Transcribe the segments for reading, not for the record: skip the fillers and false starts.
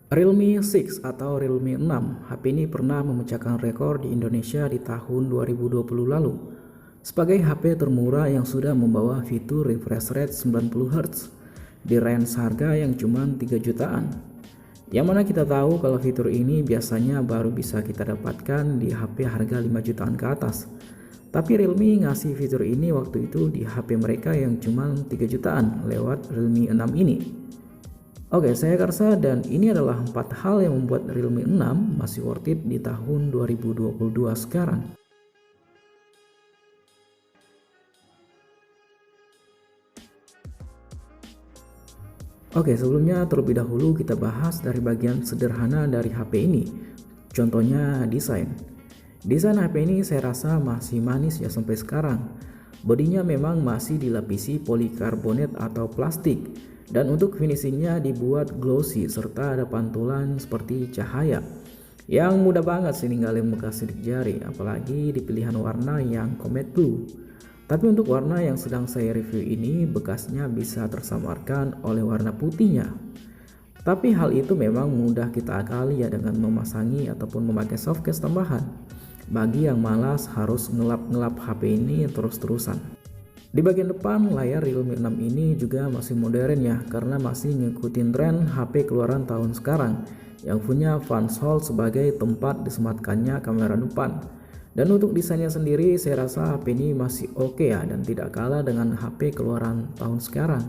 Realme 6 atau Realme 6, HP ini pernah memecahkan rekor di Indonesia di tahun 2020 lalu sebagai HP termurah yang sudah membawa fitur refresh rate 90Hz di range harga yang cuma 3 jutaan. Yang mana kita tahu kalau fitur ini biasanya baru bisa kita dapatkan di HP harga 5 jutaan ke atas. Tapi Realme ngasih fitur ini waktu itu di HP mereka yang cuma 3 jutaan lewat Realme 6 ini. Oke, saya Karsa dan ini adalah 4 hal yang membuat Realme 6 masih worth it di tahun 2022 sekarang. Oke, sebelumnya terlebih dahulu kita bahas dari bagian sederhana dari HP ini. Contohnya desain. Desain HP ini saya rasa masih manis ya sampai sekarang. Bodinya memang masih dilapisi polikarbonat atau plastik. Dan untuk finishingnya dibuat glossy serta ada pantulan seperti cahaya yang mudah banget sih ninggalin bekas sidik jari, apalagi di pilihan warna yang comet blue. Tapi untuk warna yang sedang saya review ini bekasnya bisa tersamarkan oleh warna putihnya. Tapi hal itu memang mudah kita akali ya dengan memasangi ataupun memakai softcase tambahan bagi yang malas harus ngelap-ngelap HP ini terus-terusan. Di bagian depan layar Realme 6 ini juga masih modern ya, karena masih ngikutin tren HP keluaran tahun sekarang yang punya fans hole sebagai tempat disematkannya kamera depan. Dan untuk desainnya sendiri saya rasa HP ini masih oke ya dan tidak kalah dengan HP keluaran tahun sekarang.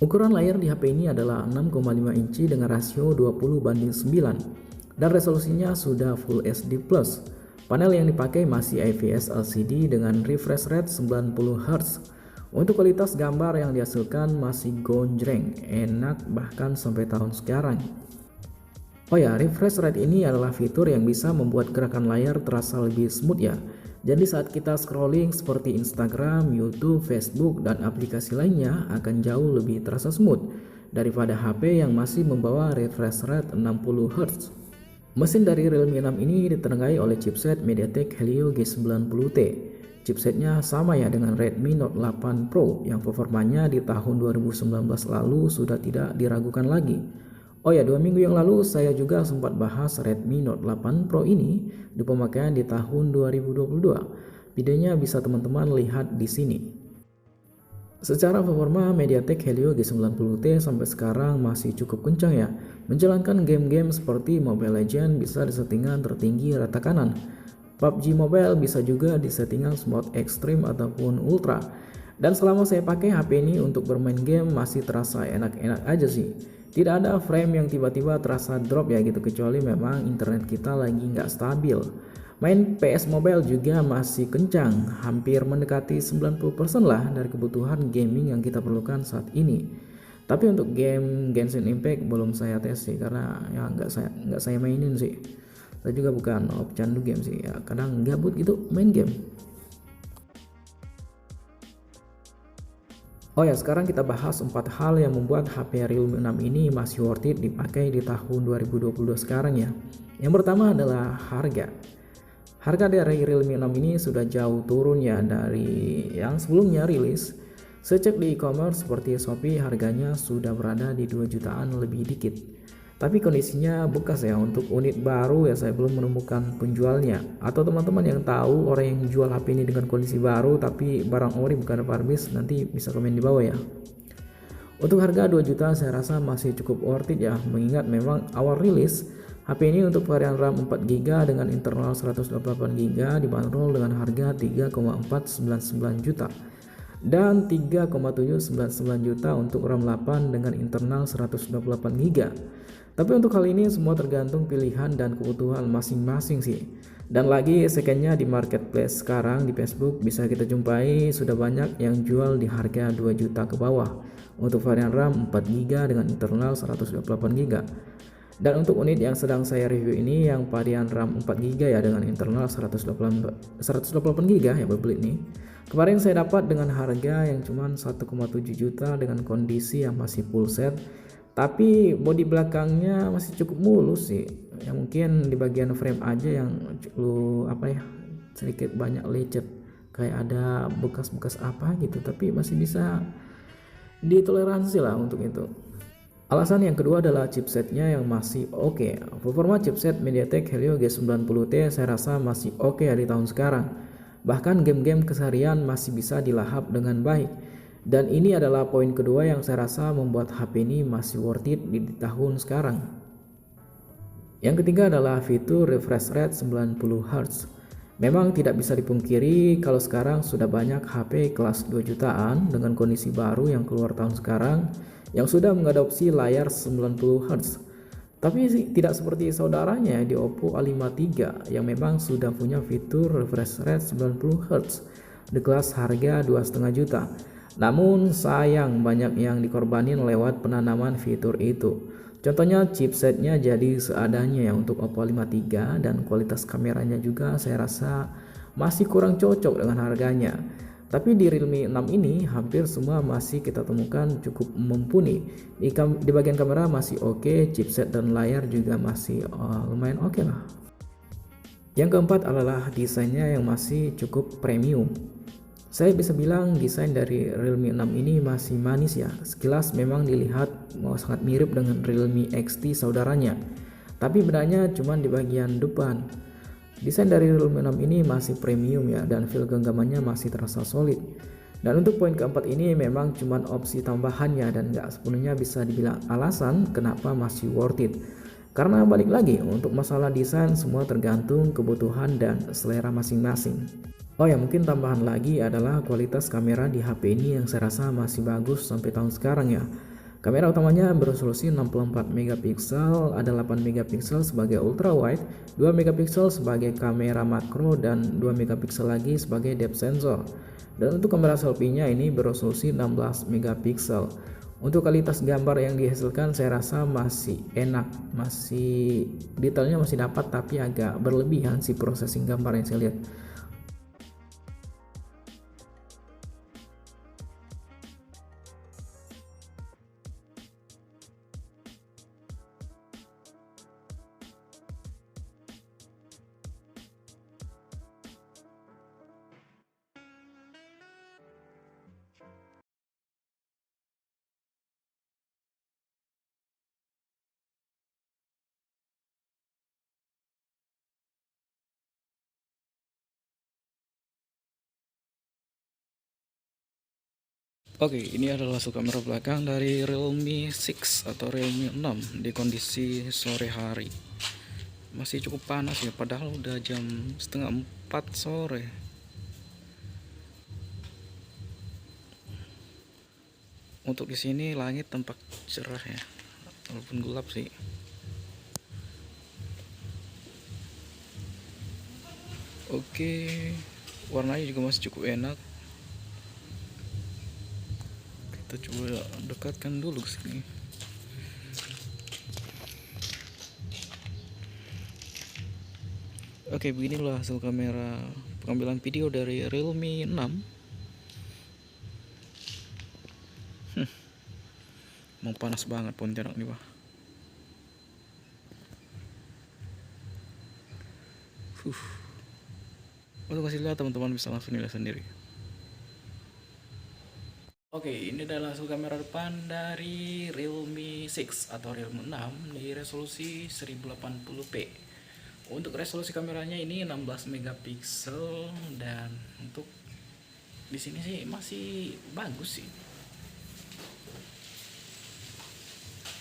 Ukuran layar di HP ini adalah 6,5 inci dengan rasio 20:9 dan resolusinya sudah Full HD+. Panel yang dipakai masih IPS LCD dengan refresh rate 90Hz. Untuk kualitas gambar yang dihasilkan masih gonjreng, enak bahkan sampai tahun sekarang. Oh ya, refresh rate ini adalah fitur yang bisa membuat gerakan layar terasa lebih smooth ya. Jadi saat kita scrolling seperti Instagram, YouTube, Facebook, dan aplikasi lainnya akan jauh lebih terasa smooth daripada HP yang masih membawa refresh rate 60Hz. Mesin dari Realme 6 ini ditenagai oleh chipset MediaTek Helio G90T. Chipsetnya sama ya dengan Redmi Note 8 Pro yang performanya di tahun 2019 lalu sudah tidak diragukan lagi. Oh ya, 2 minggu yang lalu saya juga sempat bahas Redmi Note 8 Pro ini di pemakaian di tahun 2022. Videonya bisa teman-teman lihat di sini. Secara performa MediaTek Helio G90T sampai sekarang masih cukup kencang ya. Menjalankan game-game seperti Mobile Legends bisa di settingan tertinggi rata kanan. PUBG Mobile bisa juga di settingan mode Extreme ataupun Ultra. Dan selama saya pakai HP ini untuk bermain game masih terasa enak-enak aja sih. Tidak ada frame yang tiba-tiba terasa drop ya gitu, kecuali memang internet kita lagi nggak stabil. Main PS Mobile juga masih kencang, hampir mendekati 90% lah dari kebutuhan gaming yang kita perlukan saat ini. Tapi untuk game Genshin Impact belum saya tes sih, karena ya nggak saya mainin sih. Saya juga bukan pecandu game sih, ya kadang gabut gitu main game. Oh ya, sekarang kita bahas 4 hal yang membuat HP Realme 6 ini masih worth it dipakai di tahun 2022 sekarang ya. Yang pertama adalah harga. Harga dari Realme 6 ini sudah jauh turun ya dari yang sebelumnya rilis. Saya cek di e-commerce seperti Shopee harganya sudah berada di 2 jutaan lebih dikit. Tapi kondisinya bekas ya, untuk unit baru ya saya belum menemukan penjualnya. Atau teman-teman yang tahu orang yang jual HP ini dengan kondisi baru tapi barang ori bukan refurbished, nanti bisa komen di bawah ya. Untuk harga 2 juta saya rasa masih cukup worth it ya, mengingat memang awal rilis HP ini untuk varian RAM 4GB dengan internal 128GB dibanderol dengan harga 3,499 juta dan 3,799 juta untuk RAM 8 dengan internal 128GB. Tapi untuk hal ini semua tergantung pilihan dan kebutuhan masing-masing sih. Dan lagi secondnya di marketplace sekarang di Facebook bisa kita jumpai sudah banyak yang jual di harga 2 juta ke bawah untuk varian RAM 4GB dengan internal 128GB. Dan untuk unit yang sedang saya review ini yang varian RAM 4GB ya dengan internal 128GB ya berbelit nih. Kemarin saya dapat dengan harga yang cuma 1,7 juta dengan kondisi yang masih full set. Tapi bodi belakangnya masih cukup mulus sih. Ya mungkin di bagian frame aja yang sedikit banyak lecet, kayak ada bekas-bekas apa gitu, tapi masih bisa ditoleransi lah untuk itu. Alasan yang kedua adalah chipsetnya yang masih oke. Performa chipset MediaTek Helio G90T saya rasa masih oke ya di tahun sekarang. Bahkan game-game keseharian masih bisa dilahap dengan baik. Dan ini adalah poin kedua yang saya rasa membuat HP ini masih worth it di tahun sekarang. Yang ketiga adalah fitur refresh rate 90Hz. Memang tidak bisa dipungkiri kalau sekarang sudah banyak HP kelas 2 jutaan dengan kondisi baru yang keluar tahun sekarang yang sudah mengadopsi layar 90Hz. Tapi tidak seperti saudaranya di Oppo A53 yang memang sudah punya fitur refresh rate 90Hz di kelas harga 2,5 juta. Namun sayang banyak yang dikorbanin lewat penanaman fitur itu. Contohnya chipsetnya jadi seadanya ya untuk Oppo A53 dan kualitas kameranya juga saya rasa masih kurang cocok dengan harganya. Tapi di Realme 6 ini hampir semua masih kita temukan cukup mumpuni. Di bagian kamera masih oke, chipset dan layar juga masih lumayan oke lah. Yang keempat adalah desainnya yang masih cukup premium. Saya bisa bilang desain dari Realme 6 ini masih manis ya. Sekilas memang dilihat sangat mirip dengan Realme XT saudaranya. Tapi bedanya cuma di bagian depan. Desain dari Realme 6 ini masih premium ya dan feel genggamannya masih terasa solid. Dan untuk poin keempat ini memang cuma opsi tambahannya dan nggak sepenuhnya bisa dibilang alasan kenapa masih worth it. Karena balik lagi untuk masalah desain semua tergantung kebutuhan dan selera masing-masing. Oh ya, mungkin tambahan lagi adalah kualitas kamera di HP ini yang saya rasa masih bagus sampai tahun sekarang ya. Kamera utamanya beresolusi 64 megapiksel, ada 8 megapiksel sebagai ultra wide, 2 megapiksel sebagai kamera makro dan 2 megapiksel lagi sebagai depth sensor. Dan untuk kamera selfie-nya ini beresolusi 16 megapiksel. Untuk kualitas gambar yang dihasilkan saya rasa masih enak, masih detailnya masih dapat tapi agak berlebihan sih processing gambar yang saya lihat. Oke, ini adalah hasil kamera belakang dari Realme 6 atau Realme 6 di kondisi sore hari. Masih cukup panas ya, padahal udah jam setengah 4 sore. Untuk di sini langit tampak cerah ya, walaupun gelap sih. Oke, warnanya juga masih cukup enak. Kita coba dekatkan dulu ke sini. Oke, beginilah hasil kamera pengambilan video dari Realme 6. Mau panas banget Pontianak nih, Pak. Untuk kasih lihat teman-teman bisa langsung nilai sendiri. Oke, ini adalah hasil kamera depan dari Realme 6 atau Realme 6 di resolusi 1080p. Untuk resolusi kameranya ini 16 megapiksel dan untuk di sini sih masih bagus sih.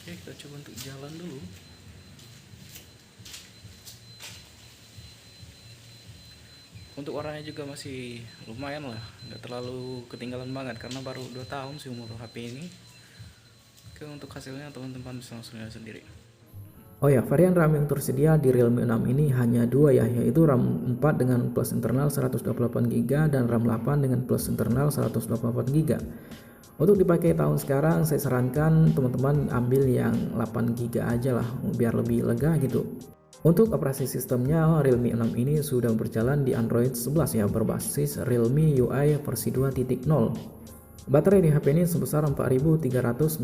Oke, kita coba untuk jalan dulu. Untuk warnanya juga masih lumayan lah, nggak terlalu ketinggalan banget karena baru 2 tahun sih umur HP ini. Oke, untuk hasilnya teman-teman bisa langsung lihat sendiri. Oh ya, varian RAM yang tersedia di Realme 6 ini hanya dua ya, yaitu RAM 4 dengan plus internal 128GB dan RAM 8 dengan plus internal 128GB. Untuk dipakai tahun sekarang saya sarankan teman-teman ambil yang 8GB aja lah biar lebih lega gitu. Untuk operasi sistemnya Realme 6 ini sudah berjalan di Android 11 ya, berbasis Realme UI versi 2.0. Baterai di HP ini sebesar 4300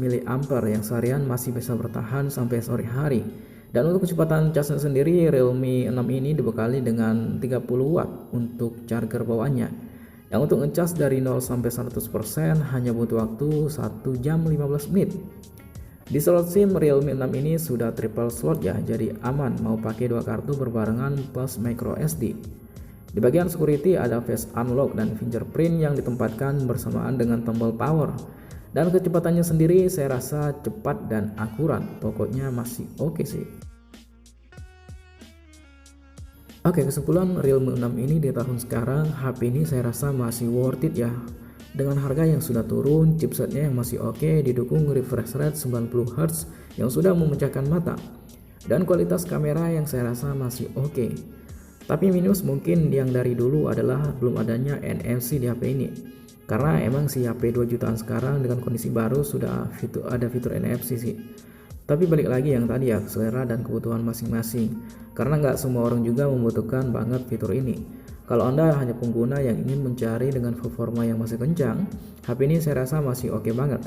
mAh yang seharian masih bisa bertahan sampai sore hari. Dan untuk kecepatan casnya sendiri Realme 6 ini dibekali dengan 30 watt untuk charger bawaannya. Yang untuk ngecas dari 0 sampai 100% hanya butuh waktu 1 jam 15 menit. Di slot SIM Realme 6 ini sudah triple slot ya, jadi aman mau pakai dua kartu berbarengan plus micro SD. Di bagian security ada face unlock dan fingerprint yang ditempatkan bersamaan dengan tombol power. Dan kecepatannya sendiri saya rasa cepat dan akurat, pokoknya masih oke sih. Oke, kesimpulan Realme 6 ini di tahun sekarang, HP ini saya rasa masih worth it ya. Dengan harga yang sudah turun, chipsetnya yang masih oke, didukung refresh rate 90Hz yang sudah memecahkan mata. Dan kualitas kamera yang saya rasa masih oke. Tapi minus mungkin yang dari dulu adalah belum adanya NFC di HP ini. Karena emang si HP 2 jutaan sekarang dengan kondisi baru sudah ada fitur NFC sih. Tapi balik lagi yang tadi ya, selera dan kebutuhan masing-masing. Karena nggak semua orang juga membutuhkan banget fitur ini. Kalau Anda hanya pengguna yang ingin mencari dengan performa yang masih kencang, HP ini saya rasa masih oke banget.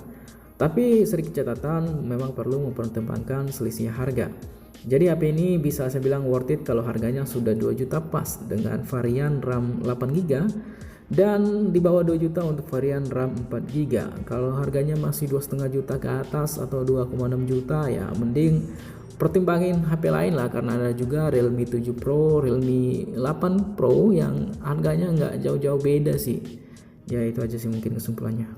Tapi sedikit catatan, memang perlu mempertimbangkan selisih harga. Jadi HP ini bisa saya bilang worth it kalau harganya sudah 2 juta pas dengan varian RAM 8GB dan di bawah 2 juta untuk varian RAM 4GB. Kalau harganya masih 2,5 juta ke atas atau 2,6 juta ya mending pertimbangin HP lain lah, karena ada juga Realme 7 Pro, Realme 8 Pro yang harganya nggak jauh-jauh beda sih. Ya itu aja sih mungkin kesimpulannya.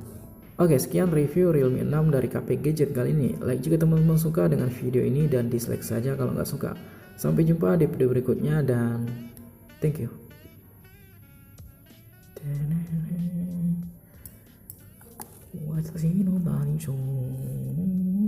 Oke, sekian review Realme 6 dari KP Gadget kali ini. Like jika teman-teman suka dengan video ini dan dislike saja kalau nggak suka. Sampai jumpa di video berikutnya dan thank you. What's